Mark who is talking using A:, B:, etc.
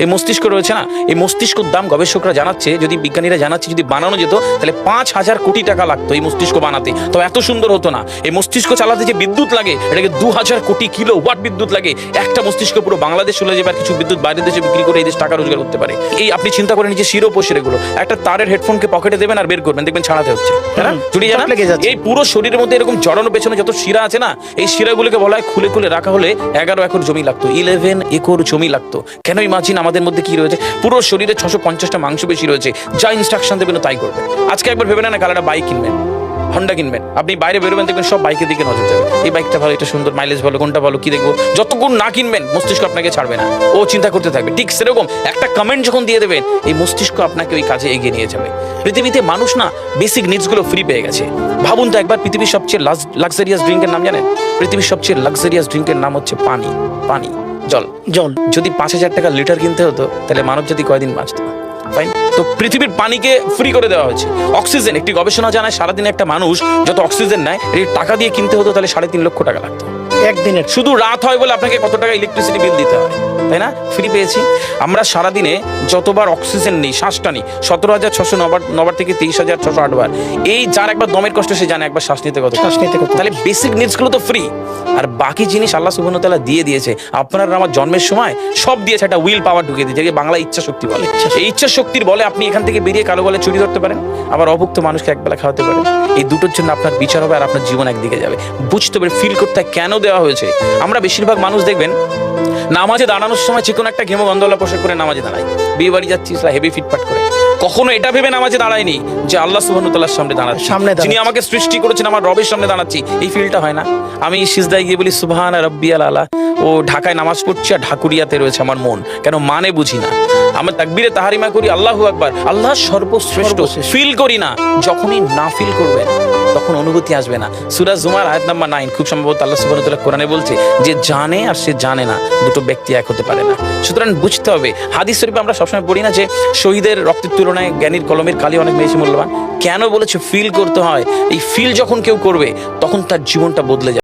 A: এই মস্তিষ্ক রয়েছে না, এই মস্তিষ্কর দাম গবেষকরা জানাচ্ছে, যদি বিজ্ঞানীরা জানাচ্ছে যদি বানানো যেত তাহলে 5,000 কোটি টাকা লাগতো এই মস্তিষ্ক বানাতে, তো এত সুন্দর হতো না। এই মস্তিষ্ক চালাতে যে বিদ্যুৎ লাগে এটাকে 2000 কোটি কিলো ওয়াট বিদ্যুৎ লাগে। একটা মস্তিষ্ক পুরো বাংলাদেশ চলে যাবে, আর কিছু বিদ্যুৎ বাইরের দেশে বিক্রি করে এই দেশ টাকা রোজগার করতে পারে। এই আপনি চিন্তা করেন যে শিরোপশিরাগুলো, একটা তারের হেডফোনকে পকেটে দেবেন আর বের করবেন, দেখবেন ছাড়াতে হচ্ছে, হ্যাঁ জুড়িয়ে যাচ্ছে। এই পুরো শরীরের মধ্যে এরকম জড়ানো পেছনে যত শিরা আছে না, এই শিরাগুলোকে বলা হয় খুলে খুলে রাখা হলে 11 একর জমি লাগতো, 11 একর জমি লাগতো। কেন ইমাজিন আমাদের মধ্যে কি রয়েছে, পুরো শরীরে 650টা মাংসপেশি রয়েছে, যা ইনস্ট্রাকশন দেবেন তাই করবে। আজকে একবার ভেবে না কাল একটা বাইক কিনবেন, হন্ডা কিনবেন, আপনি বাইরে বেরোবেন দেখবেন সব বাইকের দিকে নজর যাবে, এই বাইকটা ভালো, এটা সুন্দর, মাইলেজ ভালো, কোনটা ভালো, কি দেখবো। যতক্ষণ না কিনবেন মস্তিষ্ক আপনাকে ছাড়বে না, ও চিন্তা করতে থাকবে। ঠিক সেরকম একটা কমেন্ট যখন দিয়ে দেবেন এই মস্তিষ্ক আপনাকে ওই কাজে এগিয়ে নিয়ে যাবে। পৃথিবীতে মানুষ না বেসিক নিডসগুলো ফ্রি পেয়ে গেছে। ভাবুন তো একবার, পৃথিবীর সবচেয়ে লাক্সারিয়াস ড্রিঙ্কের নাম জানেন? পৃথিবীর সবচেয়ে লাক্সারিয়াস ড্রিঙ্কের নাম হচ্ছে পানি। পানি, জল। যদি 5,000 টাকা লিটার কিনতে হতো তাহলে মানব জাতি কয়দিন বাঁচত? ফাইন, তো পৃথিবীর পানিকে ফ্রি করে দেওয়া হয়েছে। অক্সিজেন, একটি গবেষণা জানায় সারাদিনে একটা মানুষ যত অক্সিজেন নেয় এই টাকা দিয়ে কিনতে হতো তাহলে 3.5 লক্ষ টাকা লাগতো একদিনের। শুধু রাত হয় বলে আপনাকে কত টাকা ইলেকট্রিসিটি বিল দিতে হয়, তাই না? ফ্রি পেয়েছি। আমরা সারাদিনে যতবার অক্সিজেন নিই, শ্বাসটা নিই, 17,609 থেকে 23,608 বার। এই যার একবার দমের কষ্ট সে জানে একবার শ্বাস নিতে কত। তাহলে বেসিক নিডসগুলো তো ফ্রি, আর বাকি জিনিস আল্লাহ সুবহানাহু ওয়া তাআলা দিয়ে দিয়েছে। আপনার আমার জন্মের সময় সব দিয়েছে, একটা উইল পাওয়ার ঢুকিয়ে দিয়েছে, যেটাকে বাংলা ইচ্ছা শক্তি বলে। এই ইচ্ছা শক্তির বলে আপনি এখান থেকে বেরিয়ে কালো বলে চুরি ধরতে পারেন, আবার অভুক্ত মানুষকে একবেলা খাওয়াতে পারেন। এই দুটোর জন্য আপনার বিচার হবে আর আপনার জীবন একদিকে যাবে। বুঝতে পারে, ফিল করতে কেন দেওয়া হয়েছে। আমরা বেশিরভাগ মানুষ দেখবেন নামাজে দাঁড়ানোর সময় চিকন একটা ঘেমো গন্ধওয়ালা পোশাক করে নামাজে দাঁড়ায়, বিয়ে বাড়ি যাচ্ছি হেভি ফিটফাট করে। কখনো এটা ভেবে নামাজে দাঁড়ায়নি যে আল্লাহ সুবহানাহু ওয়া তাআলার সামনে দাঁড়াচ্ছি, যিনি আমাকে সৃষ্টি করেছেন, আমার রবের সামনে দাঁড়াচ্ছি। এই ফিলটা হয় না। আমি সিজদায় গিয়ে বলি সুবহানা রাব্বিয়াল আলা, ও ঢাকায় নামাজ পড়ছি আর ঢাকুরিয়াতে রয়েছে আমার মন, কেন মানে বুঝি না। আমরা তাকবীরে তাহারিমা করি আল্লাহু আকবার, আল্লাহ সর্বশ্রেষ্ঠ, ফিল করি না। যখনই না ফিল করবেন তখন অনুভূতি আসবে না। সূরা জুমার আয়াত নাম্বার 9 খুব সম্ভবত আল্লাহ সুবহানাহু ওয়া তাআলা কোরআনে বলছে যে জানে আর সে জানে না, দুটো ব্যক্তি এক হতে পারে না। সুতরাং বুঝতে হবে। হাদিস শরীফে আমরা সবসময় পড়ি না যে শহীদের রক্তের তুলনায় জ্ঞানীর কলমের কালি অনেক বেশি মূল্যবান। কেন বলেছে? ফিল করতে হয়। এই ফিল যখন কেউ করবে তখন তার জীবনটা বদলে যাবে।